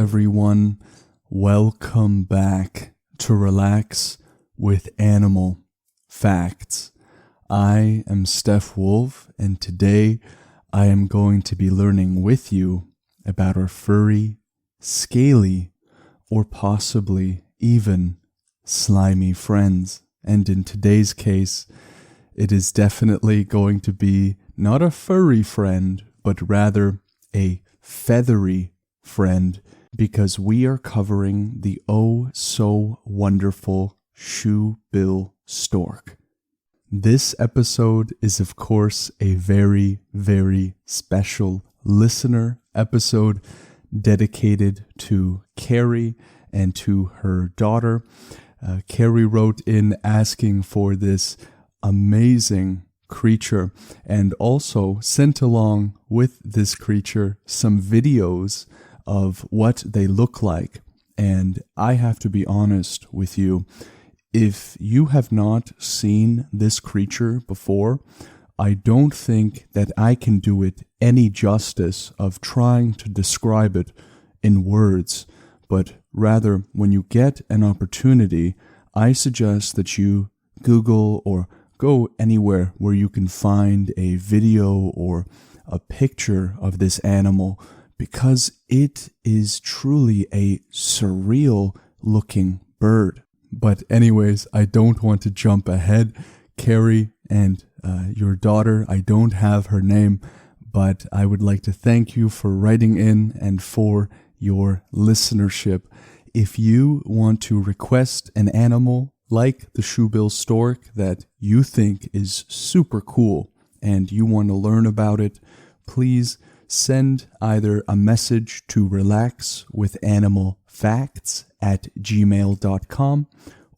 everyone. Welcome back to Relax with Animal Facts. I am Steph Wolf, and today I am going to be learning with you about our furry, scaly, or possibly even slimy friends. And in today's case, it is definitely going to be not a furry friend, but rather a feathery friend, because we are covering the oh so wonderful Shoebill Stork. This episode is of course a very, very special listener episode dedicated to Carrie and to her daughter. Carrie wrote in asking for this amazing creature and also sent along with this creature some videos of what they look like. And I have to be honest with you, if you have not seen this creature before, I don't think that I can do it any justice of trying to describe it in words, but rather when you get an opportunity, I suggest that you Google or go anywhere where you can find a video or a picture of this animal, because it is truly a surreal looking bird. But anyways, I don't want to jump ahead. Carrie and your daughter, I don't have her name, but I would like to thank you for writing in and for your listenership. If you want to request an animal like the Shoebill Stork that you think is super cool and you want to learn about it, please send either a message to relaxwithanimalfacts@gmail.com,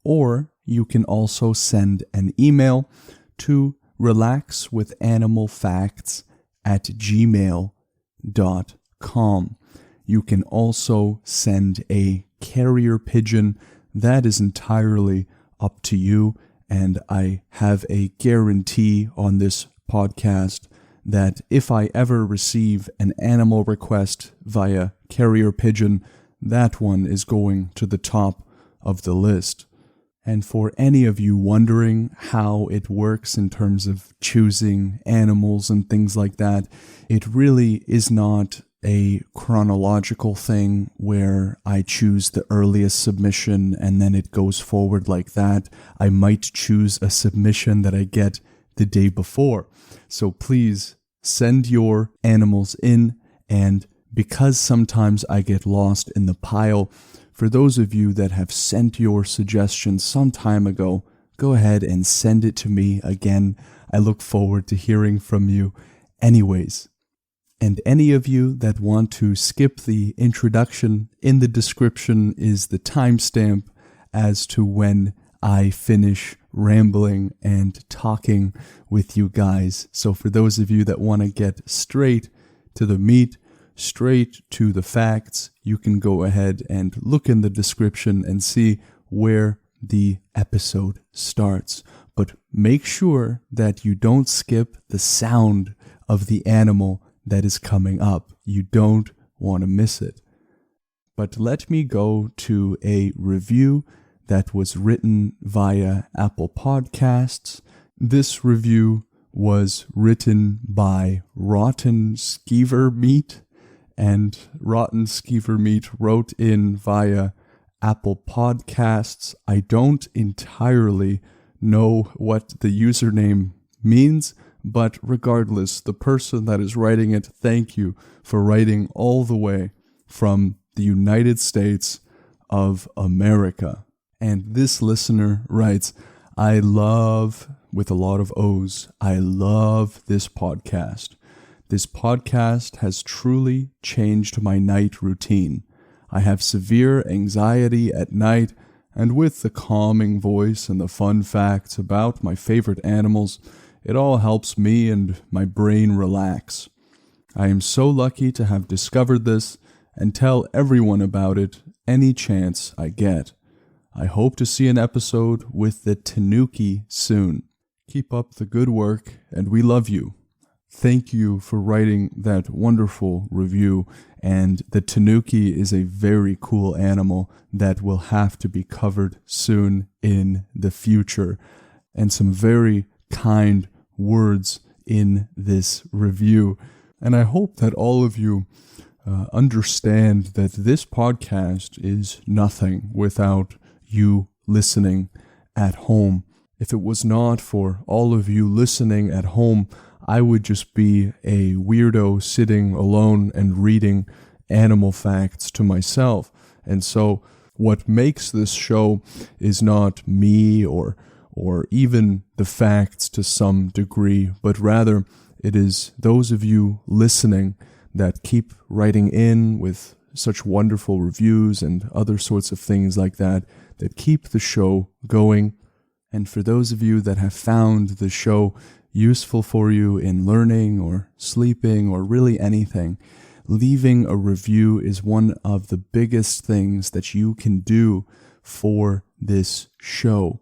or you can also send an email to relaxwithanimalfacts@gmail.com. You can also send a carrier pigeon. That is entirely up to you, and I have a guarantee on this podcast that if I ever receive an animal request via carrier pigeon, that one is going to the top of the list. And for any of you wondering how it works in terms of choosing animals and things like that, it really is not a chronological thing where I choose the earliest submission and then it goes forward like that. I might choose a submission that I get the day before. So please send your animals in, and because sometimes I get lost in the pile, for those of you that have sent your suggestions some time ago, go ahead and send it to me again. I look forward to hearing from you anyways. And any of you that want to skip the introduction, in the description is the timestamp as to when I finish rambling and talking with you guys. So for those of you that want to get straight to the meat, straight to the facts, you can go ahead and look in the description and see where the episode starts. But make sure that you don't skip the sound of the animal that is coming up. You don't want to miss it. But let me go to a review that was written via Apple Podcasts. This review was written by Rotten Skeever Meat, and Rotten Skeever Meat wrote in via Apple Podcasts. I don't entirely know what the username means, but regardless, the person that is writing it, thank you for writing all the way from the United States of America. And this listener writes, I love, with a lot of O's, I love this podcast. This podcast has truly changed my night routine. I have severe anxiety at night, and with the calming voice and the fun facts about my favorite animals, it all helps me and my brain relax. I am so lucky to have discovered this and tell everyone about it any chance I get. I hope to see an episode with the Tanuki soon. Keep up the good work, and we love you. thank you for writing that wonderful review. And the tanuki is a very cool animal that will have to be covered soon in the future. And some very kind words in this review. And I hope that all of you understand that this podcast is nothing without you listening at home. If it was not for all of you listening at home, I would just be a weirdo sitting alone and reading animal facts to myself. And so what makes this show is not me or even the facts to some degree, but rather it is those of you listening that keep writing in with such wonderful reviews and other sorts of things like that keep the show going. And for those of you that have found the show useful for you in learning or sleeping or really anything, leaving a review is one of the biggest things that you can do for this show.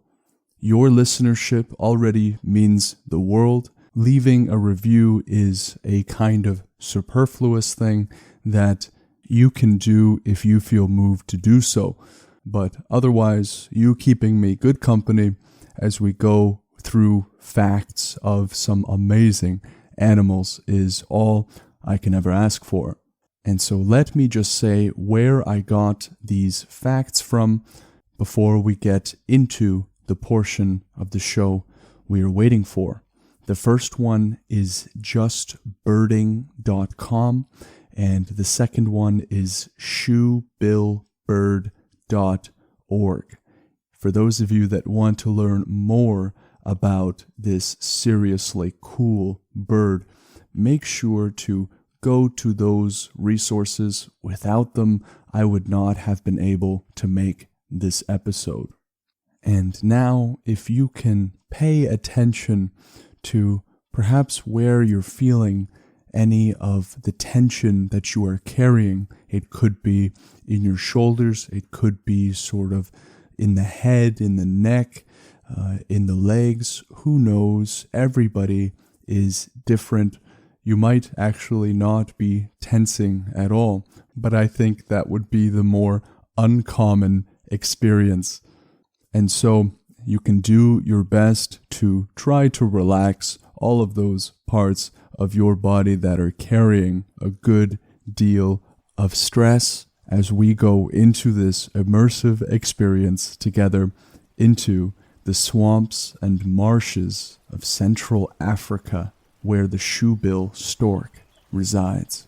Your listenership already means the world. Leaving a review is a kind of superfluous thing that you can do if you feel moved to do so. But otherwise, you keeping me good company as we go through facts of some amazing animals is all I can ever ask for. And so let me just say where I got these facts from before we get into the portion of the show we are waiting for. The first one is justbirding.com, and the second one is shoebillbird.org. For those of you that want to learn more about this seriously cool bird, make sure to go to those resources. Without them, I would not have been able to make this episode. And now, if you can pay attention to perhaps where you're feeling any of the tension that you are carrying. It could be in your shoulders, it could be sort of in the head, in the neck, in the legs. Who knows? Everybody is different. You might actually not be tensing at all, but I think that would be the more uncommon experience. And so you can do your best to try to relax all of those parts of your body that are carrying a good deal of stress as we go into this immersive experience together into the swamps and marshes of Central Africa, where the Shoebill Stork resides.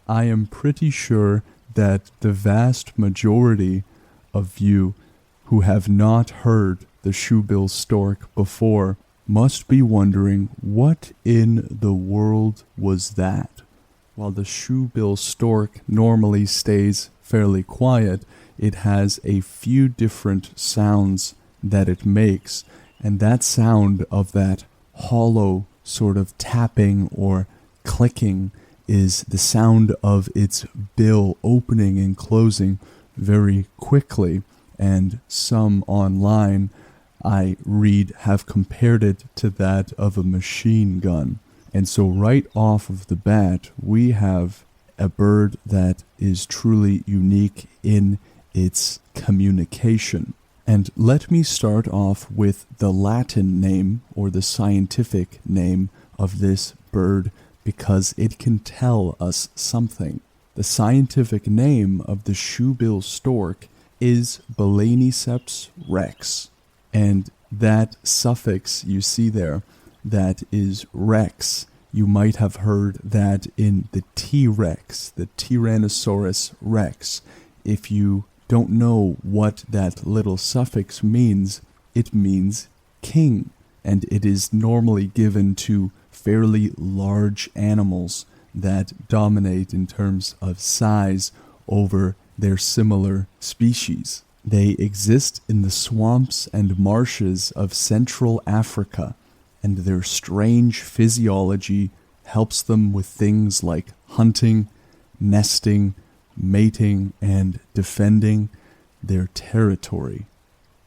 I am pretty sure that the vast majority of you who have not heard the Shoebill Stork before must be wondering, what in the world was that? While the Shoebill Stork normally stays fairly quiet, it has a few different sounds that it makes, and that sound of that hollow sort of tapping or clicking is the sound of its bill opening and closing very quickly, and some online I read have compared it to that of a machine gun. And so right off of the bat, we have a bird that is truly unique in its communication. And let me start off with the Latin name or the scientific name of this bird, because it can tell us something. The scientific name of the Shoebill Stork is Balaniceps rex, and that suffix you see there, that is rex. You might have heard that in the T-Rex, the Tyrannosaurus rex. If you don't know what that little suffix means, it means king, and it is normally given to fairly large animals that dominate in terms of size over their similar species. They exist in the swamps and marshes of Central Africa, and their strange physiology helps them with things like hunting, nesting, mating and defending their territory.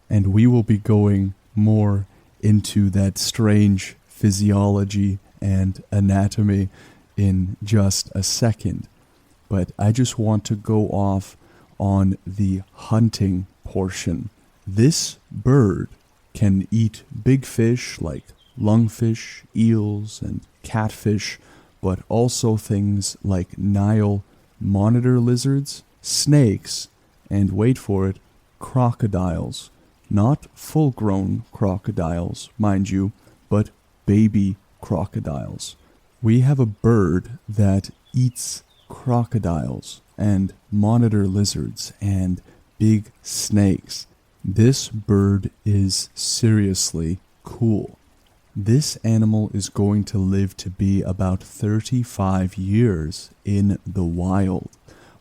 And we will be going more into that strange physiology and anatomy in just a second. But I just want to go off on the hunting portion. This bird can eat big fish like lungfish, eels, and catfish, but also things like Nile monitor lizards, snakes, and wait for it, crocodiles. Not full-grown crocodiles, mind you, but baby crocodiles. We have a bird that eats crocodiles and monitor lizards and big snakes. This bird is seriously cool. This animal is going to live to be about 35 years in the wild,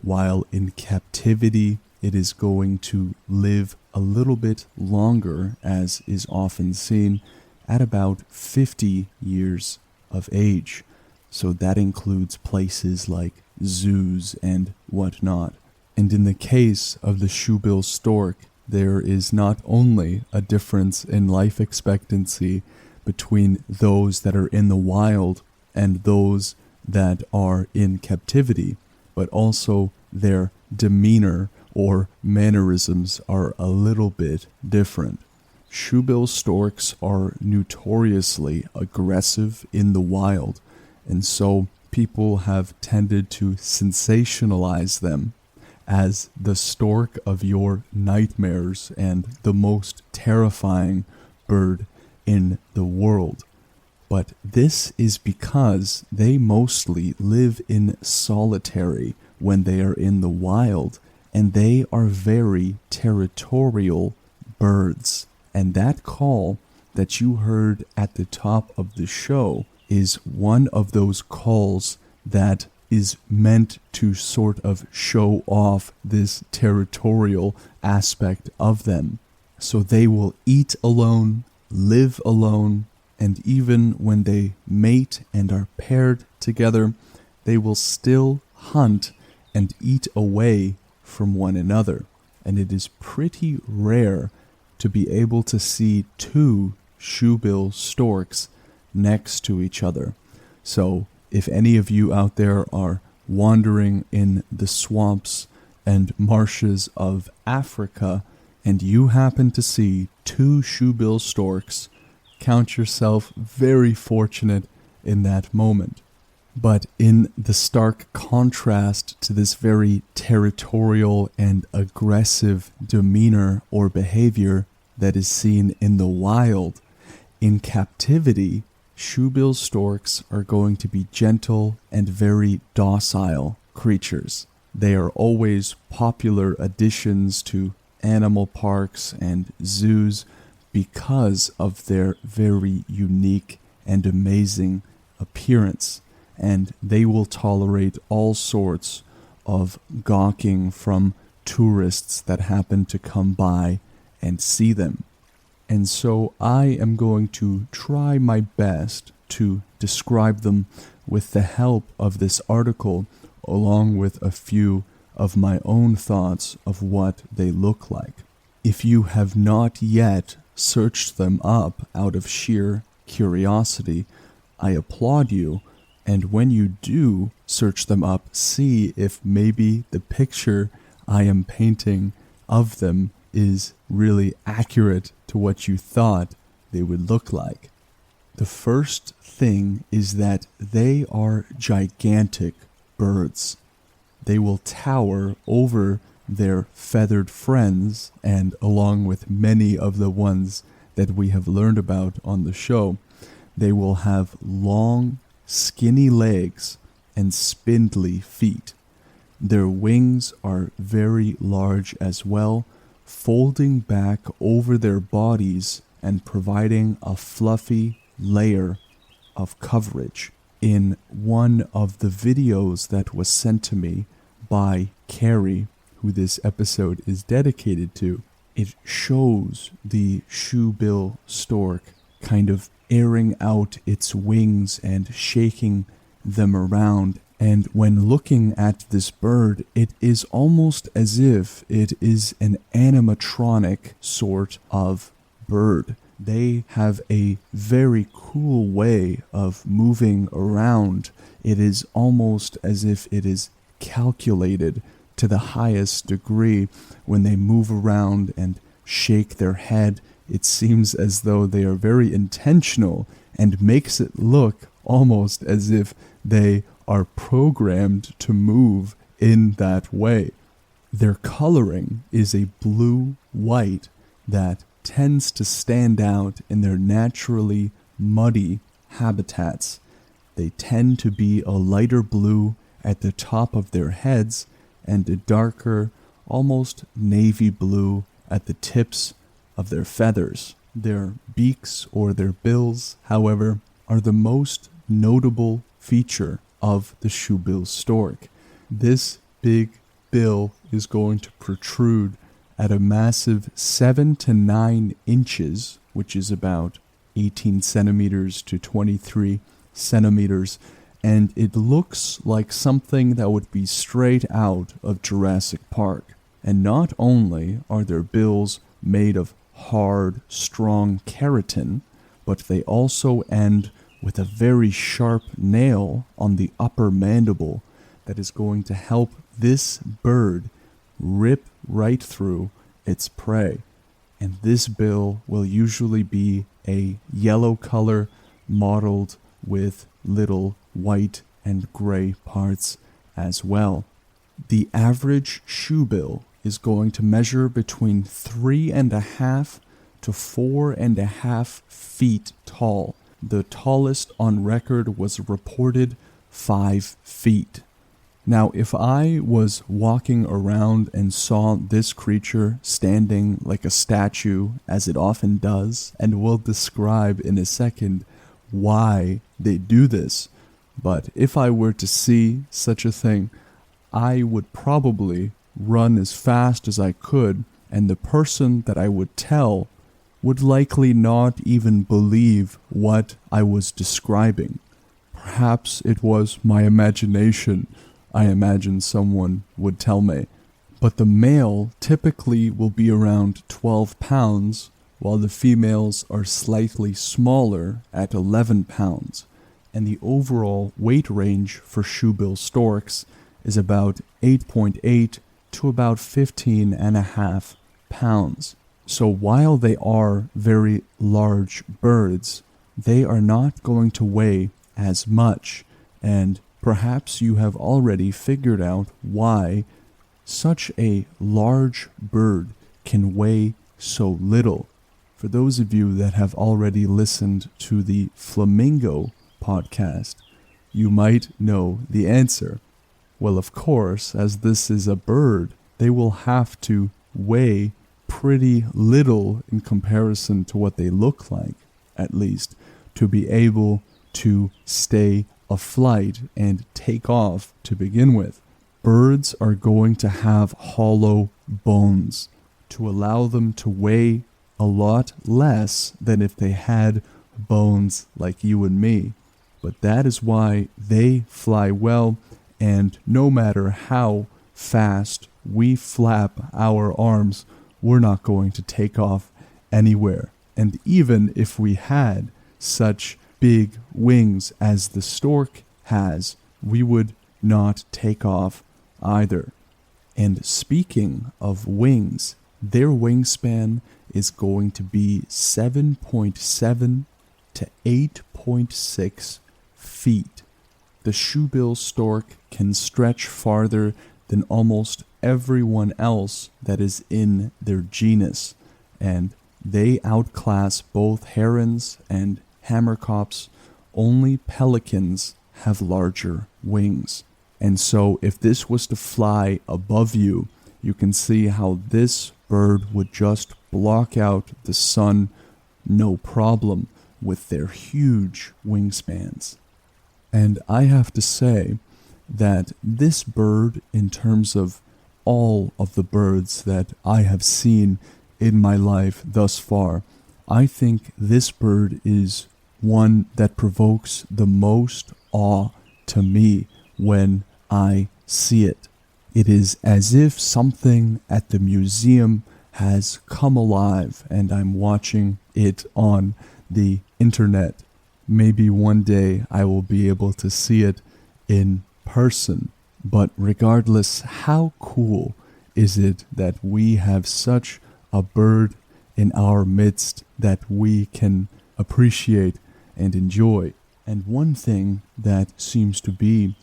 while in captivity it is going to live a little bit longer, as is often seen, at about 50 years of age. So that includes places like zoos and whatnot. And in the case of the Shoebill Stork, there is not only a difference in life expectancy between those that are in the wild and those that are in captivity, but also their demeanor or mannerisms are a little bit different. Shoebill storks are notoriously aggressive in the wild, and so people have tended to sensationalize them as the stork of your nightmares and the most terrifying bird in the world. But this is because they mostly live in solitary when they are in the wild, and they are very territorial birds. And that call that you heard at the top of the show is one of those calls that is meant to sort of show off this territorial aspect of them. So they will eat alone, live alone, and even when they mate and are paired together, they will still hunt and eat away from one another. And it is pretty rare to be able to see two shoebill storks next to each other. So if any of you out there are wandering in the swamps and marshes of Africa and you happen to see two shoebill storks, count yourself very fortunate in that moment. But in the stark contrast to this very territorial and aggressive demeanor or behavior that is seen in the wild, in captivity, shoebill storks are going to be gentle and very docile creatures. They are always popular additions to animal parks and zoos because of their very unique and amazing appearance. And they will tolerate all sorts of gawking from tourists that happen to come by and see them. And so I am going to try my best to describe them with the help of this article, along with a few of my own thoughts of what they look like. If you have not yet searched them up out of sheer curiosity, I applaud you. And when you do search them up, see if maybe the picture I am painting of them is really accurate to what you thought they would look like. The first thing is that they are gigantic birds. They will tower over their feathered friends, and along with many of the ones that we have learned about on the show, they will have long, skinny legs and spindly feet. Their wings are very large as well, folding back over their bodies and providing a fluffy layer of coverage. In one of the videos that was sent to me by Carrie, who this episode is dedicated to, it shows the shoebill stork kind of airing out its wings and shaking them around, And when looking at this bird, it is almost as if it is an animatronic sort of bird. They have a very cool way of moving around. It is almost as if it is calculated to the highest degree. When they move around and shake their head, it seems as though they are very intentional and makes it look almost as if they are programmed to move in that way. Their coloring is a blue-white that tends to stand out in their naturally muddy habitats. They tend to be a lighter blue at the top of their heads and a darker, almost navy blue at the tips of their feathers. Their beaks or their bills, however, are the most notable feature of the shoebill stork. This big bill is going to protrude at a massive 7 to 9 inches, which is about 18 centimeters to 23 centimeters, and it looks like something that would be straight out of Jurassic Park. And not only are their bills made of hard, strong keratin, but they also end with a very sharp nail on the upper mandible that is going to help this bird rip right through its prey. And this bill will usually be a yellow color mottled with little white and gray parts as well. The average shoebill is going to measure between 3.5 to 4.5 feet tall. The tallest on record was reported 5 feet. Now, if I was walking around and saw this creature standing like a statue, as it often does, and we'll describe in a second why they do this, but if I were to see such a thing, I would probably run as fast as I could, and the person that I would tell would likely not even believe what I was describing. Perhaps it was my imagination, I imagine someone would tell me. But the male typically will be around 12 pounds, while the females are slightly smaller at 11 pounds. And the overall weight range for shoebill storks is about 8.8 to about 15.5 pounds. So while they are very large birds, they are not going to weigh as much, and perhaps you have already figured out why such a large bird can weigh so little. For those of you that have already listened to the flamingo podcast, you might know the answer. Well, of course, as this is a bird, they will have to weigh pretty little in comparison to what they look like, at least, to be able to stay afloat and take off to begin with. Birds are going to have hollow bones to allow them to weigh a lot less than if they had bones like you and me. But that is why they fly well, and no matter how fast we flap our arms, we're not going to take off anywhere. And even if we had such big wings as the stork has, we would not take off either. And speaking of wings, their wingspan is going to be 7.7 to 8.6 feet. The shoebill stork can stretch farther than almost everyone else that is in their genus, and they outclass both herons and hammerkops. Only pelicans have larger wings. And so if this was to fly above you, you can see how this bird would just block out the sun no problem with their huge wingspans. And I have to say that this bird, in terms of all of the birds that I have seen in my life thus far, I think this bird is one that provokes the most awe to me when I see it. It is as if something at the museum has come alive and I'm watching it on the internet. Maybe one day I will be able to see it in person. But regardless, how cool is it that we have such a bird in our midst that we can appreciate and enjoy? And one thing that seems to be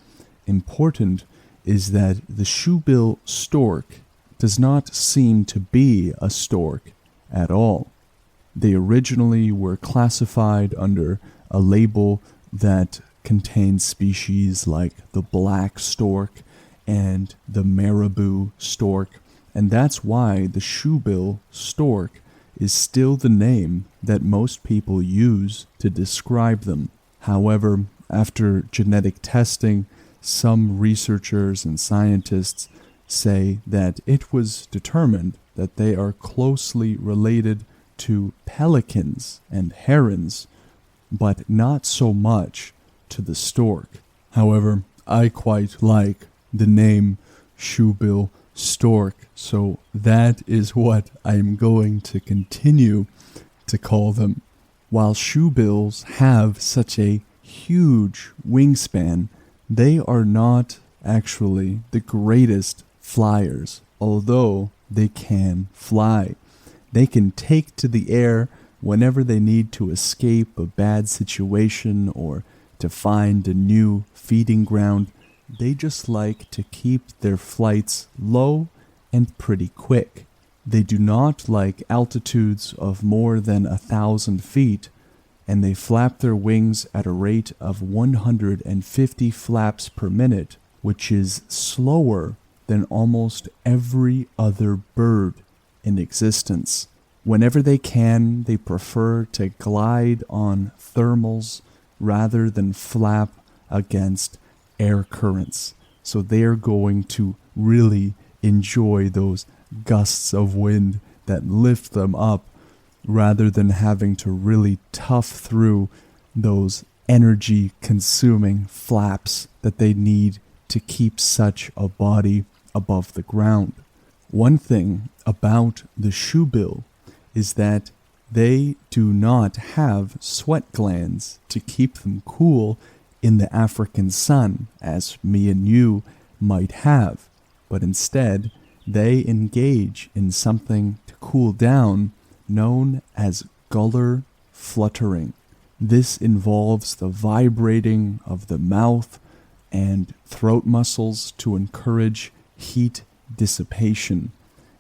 important is that the shoebill stork does not seem to be a stork at all. They originally were classified under a label that contains species like the black stork and the marabou stork, and that's why the shoebill stork is still the name that most people use to describe them. However, after genetic testing, some researchers and scientists say that it was determined that they are closely related to pelicans and herons, but not so much to the stork. However, I quite like the name Shoebill Stork, so that is what I'm going to continue to call them. While shoebills have such a huge wingspan, they are not actually the greatest flyers, although they can fly. They can take to the air whenever they need to escape a bad situation or to find a new feeding ground. They just like to keep their flights low and pretty quick. They do not like altitudes of more than 1,000 feet, and they flap their wings at a rate of 150 flaps per minute, which is slower than almost every other bird in existence. Whenever they can, they prefer to glide on thermals rather than flap against air currents. So they're going to really enjoy those gusts of wind that lift them up rather than having to really tough through those energy-consuming flaps that they need to keep such a body above the ground. One thing about the shoebill is that they do not have sweat glands to keep them cool in the African sun, as me and you might have, but instead they engage in something to cool down known as gullar fluttering. This involves the vibrating of the mouth and throat muscles to encourage heat dissipation,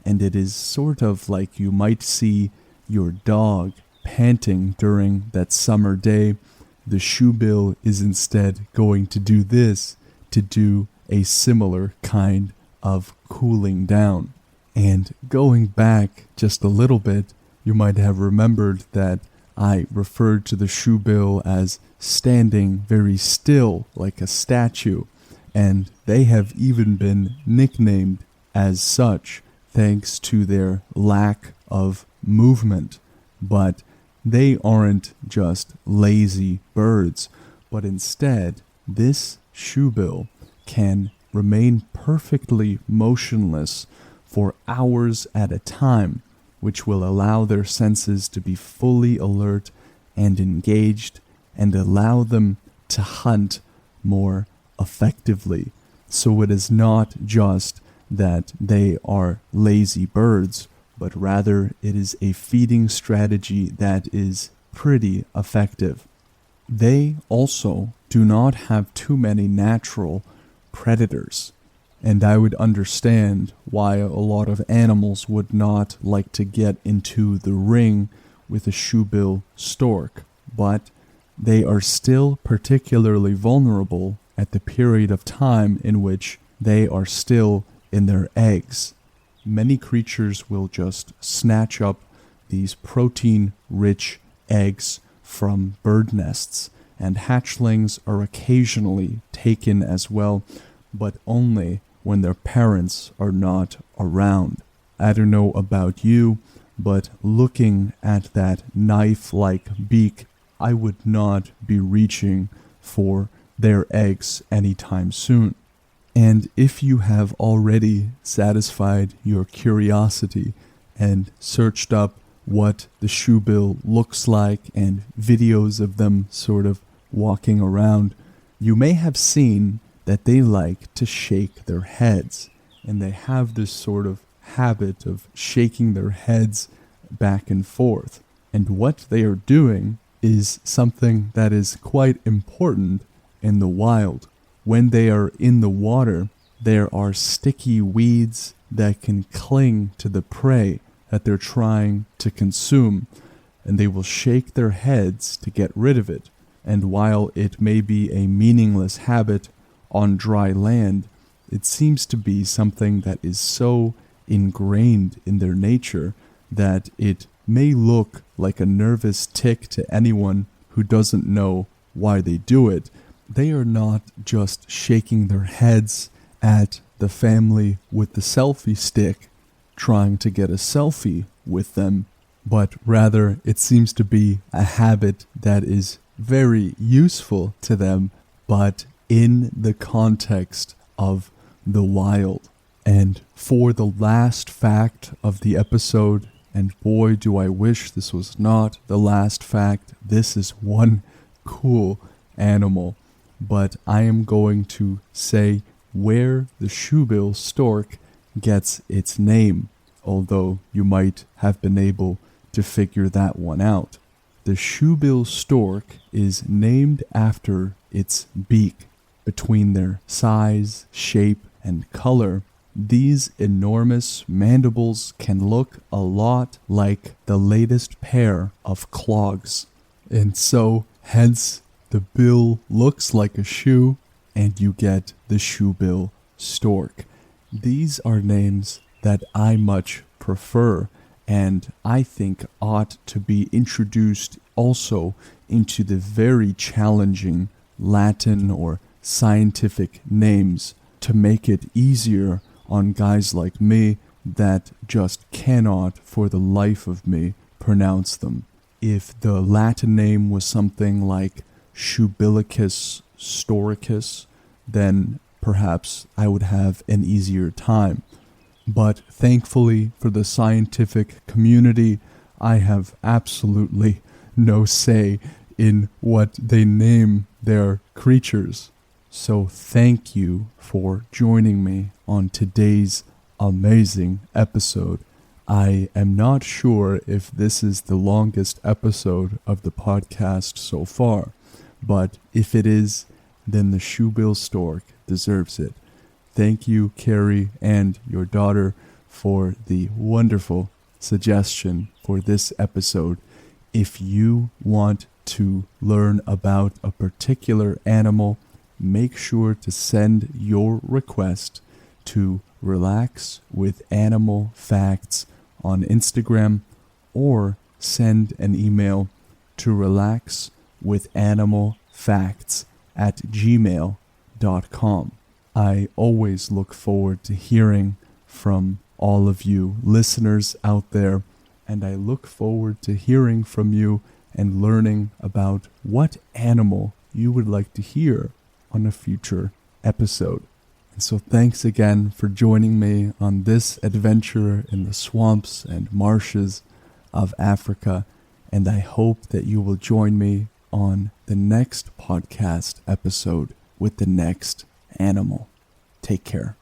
and it is sort of like you might see your dog panting during that summer day. The shoebill is instead going to do this to do a similar kind of cooling down. And going back just a little bit, you might have remembered that I referred to the shoebill as standing very still like a statue, and they have even been nicknamed as such thanks to their lack of movement. But they aren't just lazy birds, but instead this shoebill can remain perfectly motionless for hours at a time, which will allow their senses to be fully alert and engaged and allow them to hunt more effectively. So it is not just that they are lazy birds, but rather it is a feeding strategy that is pretty effective. They also do not have too many natural predators, and I would understand why a lot of animals would not like to get into the ring with a shoebill stork, but they are still particularly vulnerable at the period of time in which they are still in their eggs. Many creatures will just snatch up these protein-rich eggs from bird nests, and hatchlings are occasionally taken as well, but only when their parents are not around. I don't know about you, but looking at that knife-like beak, I would not be reaching for their eggs anytime soon. And if you have already satisfied your curiosity and searched up what the shoebill looks like and videos of them sort of walking around, you may have seen that they like to shake their heads, and they have this sort of habit of shaking their heads back and forth. And what they are doing is something that is quite important in the wild. When they are in the water, there are sticky weeds that can cling to the prey that they're trying to consume, and they will shake their heads to get rid of it. And while it may be a meaningless habit on dry land, it seems to be something that is so ingrained in their nature that it may look like a nervous tic to anyone who doesn't know why they do it. They are not just shaking their heads at the family with the selfie stick trying to get a selfie with them, but rather it seems to be a habit that is very useful to them, but in the context of the wild. And for the last fact of the episode, and boy do I wish this was not the last fact, this is one cool animal, but I am going to say where the shoebill stork gets its name, although you might have been able to figure that one out. The shoebill stork is named after its beak. Between their size, shape, and color, these enormous mandibles can look a lot like the latest pair of clogs. And so, hence, the bill looks like a shoe, and you get the shoebill stork. These are names that I much prefer, and I think ought to be introduced also into the very challenging Latin or scientific names to make it easier on guys like me that just cannot for the life of me pronounce them. If the Latin name was something like Shoebillicus storicus, then perhaps I would have an easier time. But thankfully for the scientific community, I have absolutely no say in what they name their creatures. So thank you for joining me on today's amazing episode. I am not sure if this is the longest episode of the podcast so far, but if it is, then the shoebill stork deserves it. Thank you, Carrie, and your daughter for the wonderful suggestion for this episode. If you want to learn about a particular animal, make sure to send your request to Relax with Animal Facts on Instagram, or send an email to relaxwithanimalfacts@gmail.com. I always look forward to hearing from all of you listeners out there, and I look forward to hearing from you and learning about what animal you would like to hear on a future episode. And so thanks again for joining me on this adventure in the swamps and marshes of Africa, and I hope that you will join me on the next podcast episode with the next animal. Take care.